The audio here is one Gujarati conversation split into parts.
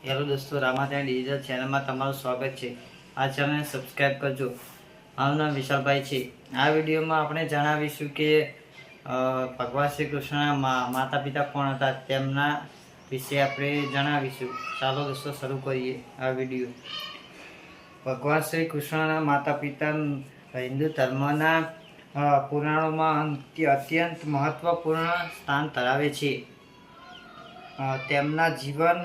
હેલો દોસ્તો, રામાધ્યાન ડિજિટલ ચેનલમાં તમારું સ્વાગત છે. આ ચેનલને સબસ્ક્રાઈબ કરજો. મારું નામ વિશાલભાઈ છે. આ વિડીયોમાં આપણે જણાવીશું કે ભગવાન શ્રી કૃષ્ણના માતા પિતા કોણ હતા તેમના વિશે આપણે જણાવીશું. ચાલો દોસ્તો શરૂ કરીએ આ વિડીયો. ભગવાન શ્રી કૃષ્ણના માતા પિતા હિન્દુ ધર્મના પુરાણોમાં અત્યંત મહત્વપૂર્ણ સ્થાન ધરાવે છે. તેમના જીવન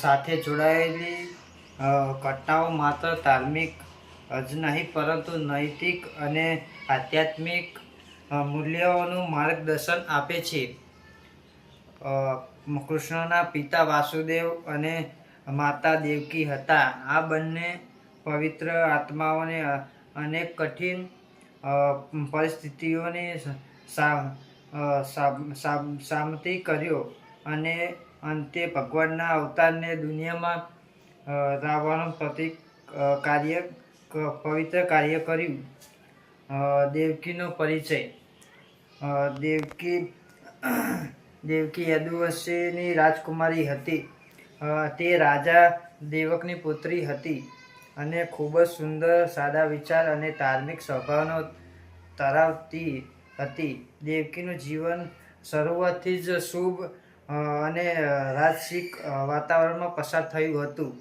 સાથે જોડાયેલી ઘટનાઓ માત્ર ધાર્મિક જ નહીં પરંતુ નૈતિક અને આધ્યાત્મિક મૂલ્યોનું માર્ગદર્શન આપે છે. કૃષ્ણના પિતા વાસુદેવ અને માતા દેવકી હતા. આ બંને પવિત્ર આત્માઓને અનેક કઠિન પરિસ્થિતિઓની સામનો કર્યો અને અંતે ભગવાનના અવતારને દુનિયામાં લાવવાનું પવિત્ર કાર્ય કર્યું. દેવકીનો પરિચય. દેવકી યદુવંશીની રાજકુમારી હતી. તે રાજા દેવકની પુત્રી હતી અને ખૂબ જ સુંદર, સાદા વિચાર અને ધાર્મિક સ્વભાવનો ધરાવતી હતી. દેવકીનું જીવન શરૂઆતથી જ શુભ અને રાજસિક વાતાવરણમાં પસાર થયું હતું,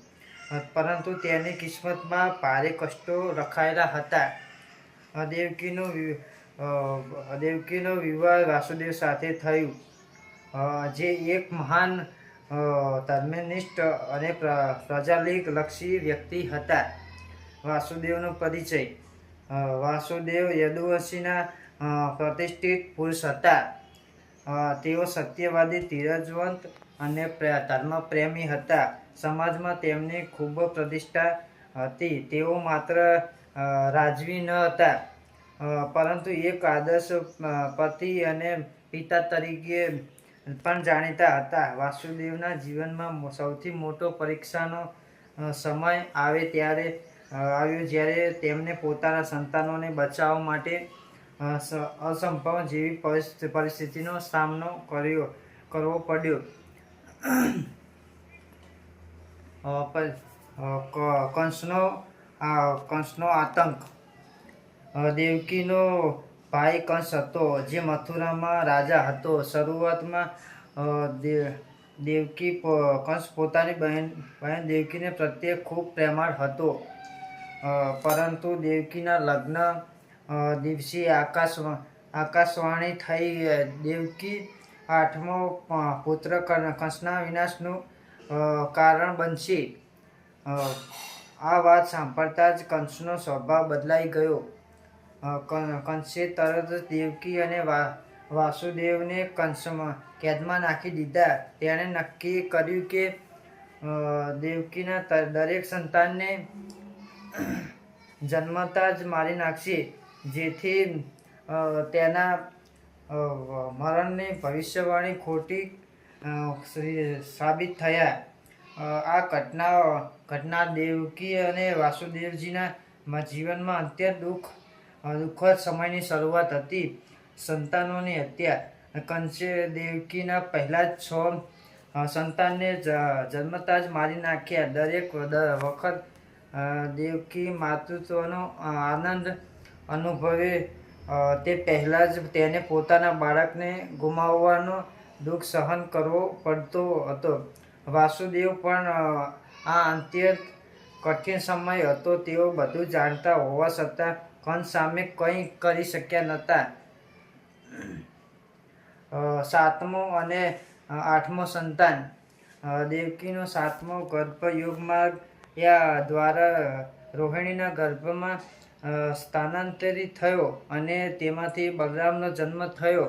પરંતુ તેની કિસ્મતમાં ભારે કષ્ટો લખાયેલા હતા. દેવકીનો વિવાહ વાસુદેવ સાથે થયું, જે એક મહાન ધર્મનિષ્ઠ અને પ્રજાલક્ષી વ્યક્તિ હતા. વાસુદેવનો પરિચય. વાસુદેવ યદુવંશીના પ્રતિષ્ઠિત પુરુષ હતા. તેઓ સત્યવાદી, ધીરજવંત અને ધર્મપ્રેમી હતા. સમાજમાં તેમની ખૂબ પ્રતિષ્ઠા હતી. તેઓ માત્ર રાજવી ન હતા પરંતુ એક આદર્શ પતિ અને પિતા તરીકે પણ જાણીતા હતા. વાસુદેવના જીવનમાં સૌથી મોટો પરીક્ષાનો સમય આવ્યો જ્યારે તેમને પોતાના સંતાનોને બચાવવા માટે અસંભવ જેવી પરિસ્થિતિનો સામનો કરવો પડ્યો. કંસનો આતંક. દેવકીનો ભાઈ કંસ હતો, જે મથુરામાં રાજા હતો. શરૂઆતમાં કંસ પોતાની બહેન દેવકીને પ્રત્યે ખૂબ પ્રેમાળ હતો, પરંતુ દેવકીના લગ્ન દિવસે આકાશવાણી થઈ. દેવકી આઠમો પુત્ર કંસના વિનાશનું કારણ બનશે. આ વાત સાંભળતા જ કંસનો સ્વભાવ બદલાઈ ગયો. કંસે તરત જ દેવકી અને વાસુદેવને કેદમાં નાખી દીધા. તેણે નક્કી કર્યું કે દેવકીના દરેક સંતાનને જન્મતા જ મારી નાખશે, જેથી તેના મરણની ભવિષ્યવાણી ખોટી સાબિત થયા. આ ઘટના દેવકી અને વાસુદેવજીના જીવનમાં અત્યંત દુઃખદ સમયની શરૂઆત હતી. સંતાનોની હત્યા. કંસે દેવકીના પહેલા 6 સંતાનને જન્મતા જ મારી નાખ્યા. દરેક વખત દેવકી માતૃત્વનો આનંદ અનુભવે તે પહેલાં જ તેને પોતાના બાળકને ગુમાવવાનો દુઃખ સહન કરવો પડતો હતો. વાસુદેવ પણ આ અત્યંત કઠિન સમય હતો. તેઓ બધું જાણતા હોવા છતાં કંસ સામે કંઈ કરી શક્યા નહોતા. 7મો અને 8મો સંતાન. દેવકીનો 7મો ગર્ભ યોગમાર્ગ દ્વારા રોહિણીના ગર્ભમાં સ્થાનાંતરિત થયો અને તેમાંથી બલરામનો જન્મ થયો.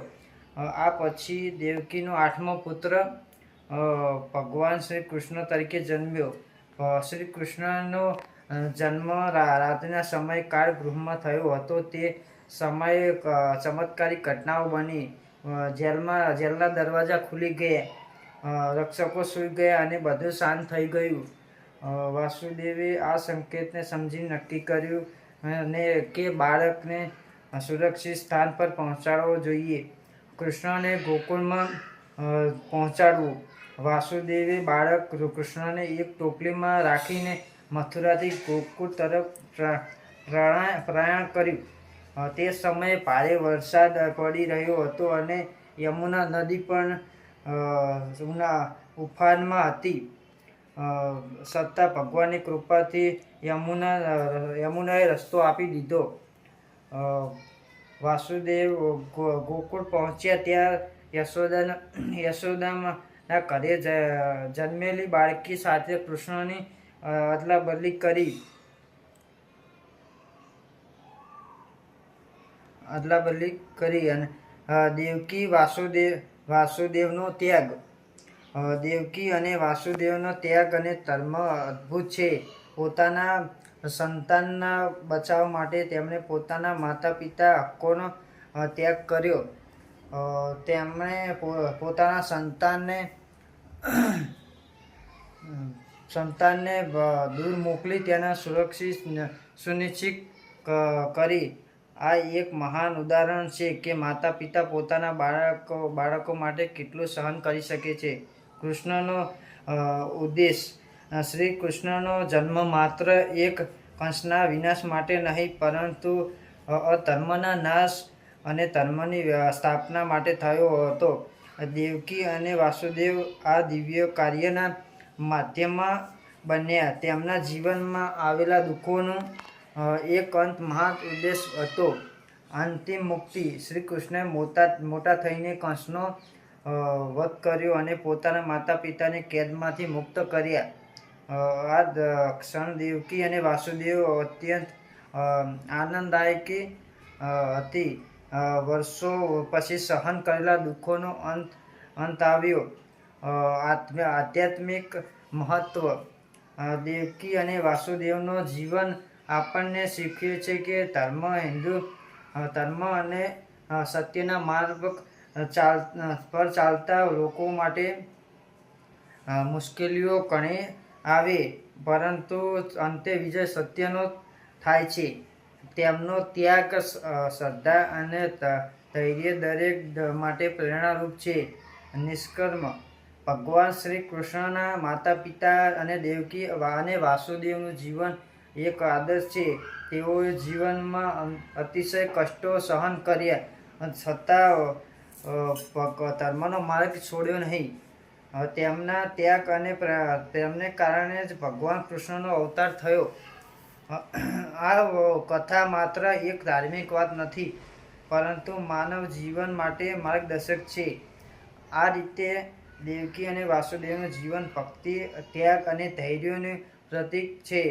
આ પછી દેવકીનો 8મો પુત્ર ભગવાન શ્રી કૃષ્ણ તરીકે જન્મ્યો. શ્રી કૃષ્ણનો જન્મ રાત્રિના સમયે કાળગૃહમાં થયો હતો. તે સમયે ચમત્કારિક ઘટનાઓ બની. જેલના દરવાજા ખુલી ગયા, રક્ષકો સૂઈ ગયા અને બધું શાંત થઈ ગયું. વાસુદેવે આ સંકેતને સમજી નક્કી કર્યું કે બાળકને સુરક્ષિત સ્થાન પર પહોંચાડવો જોઈએ. કૃષ્ણને ગોકુળમાં પહોંચાડવું. વાસુદેવે બાળક કૃષ્ણને એક ટોપલીમાં રાખીને મથુરાથી ગોકુળ તરફ પ્રયાણ કર્યું. તે સમયે ભારે વરસાદ પડી રહ્યો હતો અને યમુના નદી પણ ઉફાનમાં હતી. છતાં ભગવાનની કૃપાથી યમુનાએ રસ્તો આપી દીધો. વાસુદેવ ગોકુળ પહોંચ્યા ત્યાં યશોદાના ઘરે જન્મેલી બાળકી સાથે કૃષ્ણની અદલાબદલી કરી અને દેવકી અને વાસુદેવનો ત્યાગ અને ધર્મ અદ્ભુત છે. પોતાના સંતાનના બચાવ માટે તેમણે પોતાના માતા પિતા હક્કોનો ત્યાગ કર્યો. તેમણે પોતાના સંતાનને દૂર મોકલી તેના સુનિશ્ચિત કરી. આ એક મહાન ઉદાહરણ છે કે માતા પિતા પોતાના બાળકો માટે કેટલું સહન કરી શકે છે. કૃષ્ણનો ઉદ્દેશ. શ્રી કૃષ્ણનો જન્મ માત્ર એક કંસના વિનાશ માટે નહીં, પરંતુ અધર્મના નાશ અને ધર્મની સ્થાપના માટે થયો હતો. દેવકી અને વાસુદેવ આ દિવ્ય કાર્યના માધ્યમમાં બન્યા. તેમના જીવનમાં આવેલા દુઃખોનો એક અંત મહાન ઉદ્દેશ હતો, અંતિમ મુક્તિ. શ્રી કૃષ્ણએ મોટા થઈને કંસનો વધ કર્યો અને પોતાના માતા પિતાને કેદમાંથી મુક્ત કર્યા. આ ક્ષણ દેવકી અને વાસુદેવ અત્યંત આનંદદાયક હતી. વર્ષો પછી સહન કરેલા દુઃખોનો અંત આવ્યો. આધ્યાત્મિક મહત્વ. દેવકી અને વાસુદેવનો જીવન આપણને શીખવે છે કે ધર્મ અને સત્યના માર્ગ પર ચાલતા લોકો માટે મુશ્કેલીઓ ઘણી આવે, પરંતુ અંતે વિજય સત્યનો થાય છે. તેમનો ત્યાગ, શ્રદ્ધા અને ધૈર્ય દરેક માટે પ્રેરણારૂપ છે. નિષ્કર્મ. ભગવાન શ્રી કૃષ્ણના માતા પિતા અને દેવકી અને વાસુદેવનું જીવન એક આદર્શ છે. તેઓએ જીવનમાં અતિશય કષ્ટો સહન કર્યા, છતાં ધર્મનો માર્ગ છોડ્યો નહીં. તેમના ત્યાગ અને તેમને કારણે જ ભગવાન કૃષ્ણનો અવતાર થયો. આ કથા માત્ર એક ધાર્મિક વાત નથી, પરંતુ માનવ જીવન માટે માર્ગદર્શક છે. આ રીતે દેવકી અને વાસુદેવનું જીવન ભક્તિ, ત્યાગ અને ધૈર્યનું પ્રતીક છે.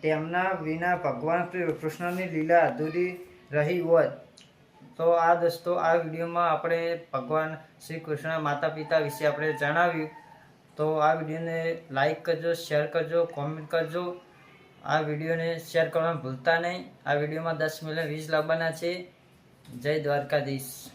તેમના વિના ભગવાન કૃષ્ણની લીલા અધૂરી રહી હોત. તો દોસ્તો, આ વિડીયોમાં આપણે ભગવાન શ્રી કૃષ્ણ માતા પિતા વિશે આપણે જણાવ્યું. તો આ વિડીયોને લાઈક કરજો, શેર કરજો, કોમેન્ટ કરજો. આ વિડીયોને શેર કરવાનું ભૂલતા નહીં. આ વિડીયોમાં 10 મિલિયન વ્યૂઝ લાવવાના છે. જય દ્વારકાધીશ.